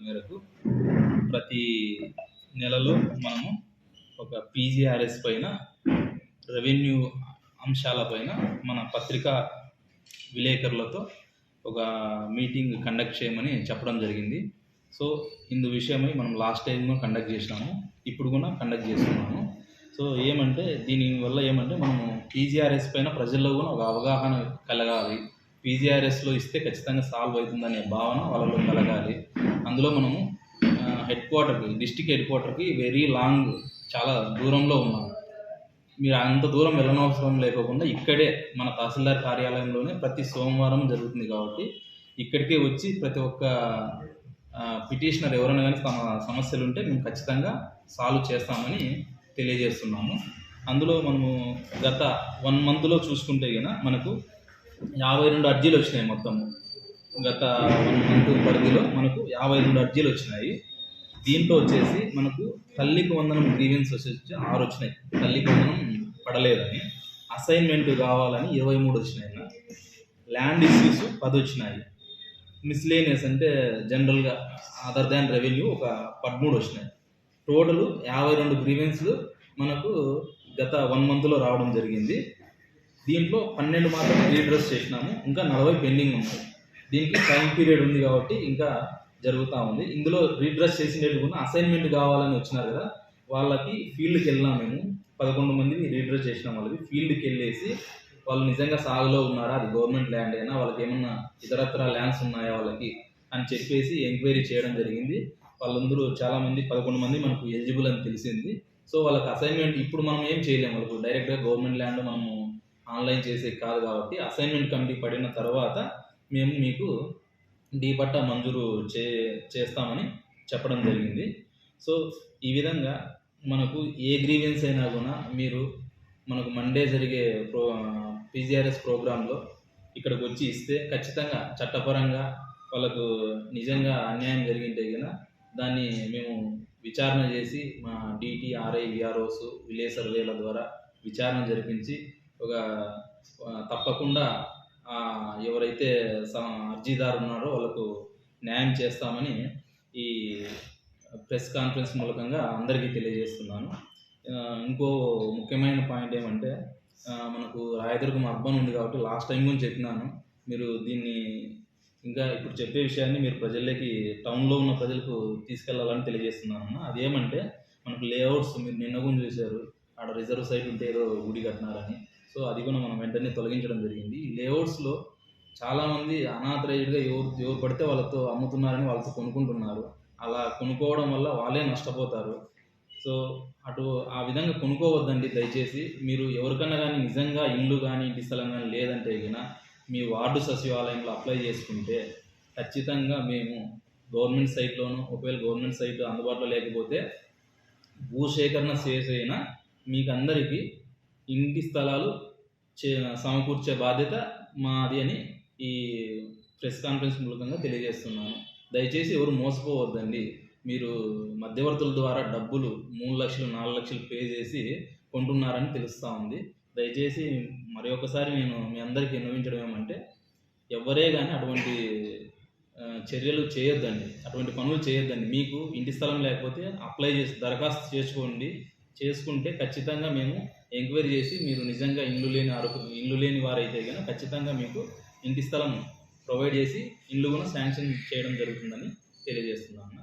మేరకు ప్రతి నెలలో మనము ఒక పీజీఆర్ఎస్ పైన రెవెన్యూ అంశాలపైన మన పత్రికా విలేకరులతో ఒక మీటింగ్ కండక్ట్ చేయమని చెప్పడం జరిగింది. సో ఇందు విషయమై మనం లాస్ట్ టైం కండక్ట్ చేసినాము, ఇప్పుడు కూడా కండక్ట్ చేస్తున్నాము. సో ఏమంటే దీనివల్ల ఏమంటే మనము పీజీఆర్ఎస్ పైన ప్రజల్లో కూడా ఒక అవగాహన కలగాలి. పీజీఆర్ఎస్లో ఇస్తే ఖచ్చితంగా సాల్వ్ అవుతుందనే భావన వాళ్ళలో కలగాలి. అందులో మనము డిస్టిక్ హెడ్ క్వార్టర్కి వెరీ లాంగ్, చాలా దూరంలో ఉన్నాము. మీరు అంత దూరం వెళ్ళనవసరం లేకుండా ఇక్కడే మన తహసీల్దార్ కార్యాలయంలోనే ప్రతి సోమవారం జరుగుతుంది కాబట్టి ఇక్కడికే వచ్చి ప్రతి ఒక్క పిటిషనర్ ఎవరైనా కానీ తమ సమస్యలు ఉంటే మేము ఖచ్చితంగా సాల్వ్ చేస్తామని తెలియజేస్తున్నాము. అందులో మనము గత 1 మంత్లో చూసుకుంటే కనుక మనకు 52 అర్జీలు వచ్చినాయి. మొత్తము గత 1 మంత్ పరిధిలో మనకు 52 అర్జీలు వచ్చినాయి. దీంట్లో వచ్చేసి మనకు తల్లికి వందనం గ్రీవెన్స్ వచ్చేసి 6 వచ్చినాయి. తల్లికి వందనం పడలేదని, అసైన్మెంట్ కావాలని 23 వచ్చినాయి. ల్యాండ్ ఇష్యూస్ 10 వచ్చినాయి. మిస్లేనియస్ అంటే జనరల్గా అదర్ దాన్ రెవెన్యూ ఒక 13 వచ్చినాయి. టోటల్ 52 గ్రీవెన్స్లు మనకు గత 1 మంత్లో రావడం జరిగింది. దీంట్లో 12 మాత్రమే రీడ్రెస్ చేసినాము, ఇంకా 40 పెండింగ్ ఉన్నాయి. దీనికి టైం పీరియడ్ ఉంది కాబట్టి ఇంకా జరుగుతూ ఉంది. ఇందులో రీడ్రెస్ చేసినట్టు కూడా అసైన్మెంట్ కావాలని వచ్చినారు కదా, వాళ్ళకి ఫీల్డ్కి వెళ్ళినాం. మేము 11 మందిని రీడ్రెస్ చేసినాం. వాళ్ళకి ఫీల్డ్కి వెళ్ళేసి వాళ్ళు నిజంగా సాగులో ఉన్నారా, అది గవర్నమెంట్ ల్యాండ్ అయినా, వాళ్ళకి ఏమన్నా ఇతరత్ర ల్యాండ్స్ ఉన్నాయా వాళ్ళకి అని చెప్పేసి ఎంక్వైరీ చేయడం జరిగింది. వాళ్ళందరూ చాలామంది 11 మంది మనకు ఎలిజిబుల్ అని తెలిసింది. సో వాళ్ళకి అసైన్మెంట్ ఇప్పుడు మనం ఏం చేయలేము. వాళ్ళకు డైరెక్ట్గా గవర్నమెంట్ ల్యాండ్ మనము ఆన్లైన్ చేసే కాదు కాబట్టి అసైన్మెంట్ కమిటీ పడిన తర్వాత మేము మీకు డీ పట్టా మంజూరు చేస్తామని చెప్పడం జరిగింది. సో ఈ విధంగా మనకు ఏ గ్రీవెన్స్ అయినా కూడా మీరు మనకు మండే జరిగే పీజీఆర్ఎస్ ప్రోగ్రాంలో ఇక్కడికి వచ్చి ఇస్తే ఖచ్చితంగా చట్టపరంగా వాళ్ళకు నిజంగా అన్యాయం జరిగింటే కనుక దాన్ని మేము విచారణ చేసి మా డిటి, ఆర్ఐ, విఆర్ఓస్, విలేజ్ సర్వేల ద్వారా విచారణ జరిపించి ఒక తప్పకుండా ఎవరైతే అర్జీదారు ఉన్నారో వాళ్ళకు న్యాయం చేస్తామని ఈ ప్రెస్ కాన్ఫరెన్స్ మూలకంగా అందరికీ తెలియజేస్తున్నాను. ఇంకో ముఖ్యమైన పాయింట్ ఏమంటే మనకు రాయదుర్గం అర్బన్ ఉంది కాబట్టి లాస్ట్ టైం కూడా చెప్పినాను, మీరు దీన్ని ఇంకా ఇప్పుడు చెప్పే విషయాన్ని మీరు ప్రజల్లోకి, టౌన్లో ఉన్న ప్రజలకు తీసుకెళ్లాలని తెలియజేస్తున్నాను. అదేమంటే మనకు లేఅవుట్స్ మీరు నిన్న కూడా చూశారు, ఆడ రిజర్వ్ సైట్ ఉంటే ఏదో గుడి కట్టినారని. సో అది కూడా మనం వెంటనే తొలగించడం జరిగింది. ఈ లేఅవుట్స్లో చాలామంది అనాథరైజ్డ్గా ఎవరు పడితే వాళ్ళతో అమ్ముతున్నారని వాళ్ళతో కొనుక్కుంటున్నారు. అలా కొనుక్కోవడం వల్ల వాళ్ళే నష్టపోతారు. సో ఆ విధంగా కొనుక్కోవద్దండి దయచేసి. మీరు ఎవరికన్నా కానీ నిజంగా ఇల్లు కానీ ఇంటి స్థలం కానీ లేదంటే కనుక మీ వార్డు సచివాలయంలో అప్లై చేసుకుంటే ఖచ్చితంగా మేము గవర్నమెంట్ సైట్లోనూ, ఒకవేళ గవర్నమెంట్ సైట్ అందుబాటులో లేకపోతే భూసేకరణ చేసైనా మీకు అందరికీ ఇంటి స్థలాలు సమకూర్చే బాధ్యత మాది అని ఈ ప్రెస్ కాన్ఫరెన్స్ మూలకంగా తెలియజేస్తున్నాను. దయచేసి ఎవరు మోసపోవద్దండి. మీరు మధ్యవర్తుల ద్వారా డబ్బులు 3 లక్షలు 4 లక్షలు పే చేసి కొంటున్నారని తెలుస్తూ ఉంది. దయచేసి మరి ఒకసారి నేను మీ అందరికీ విన్నవించడం ఏమంటే ఎవరే కానీ అటువంటి చర్యలు చేయొద్దండి, అటువంటి పనులు చేయొద్దండి. మీకు ఇంటి స్థలం లేకపోతే అప్లై చేసి దరఖాస్తు చేసుకుంటే ఖచ్చితంగా మేము ఎంక్వైరీ చేసి మీరు నిజంగా ఇల్లు లేని వారైతే కనుక ఖచ్చితంగా మీకు ఇంటి స్థలం ప్రొవైడ్ చేసి ఇల్లు కూడా శాంక్షన్ చేయడం జరుగుతుందని తెలియజేస్తున్నాను.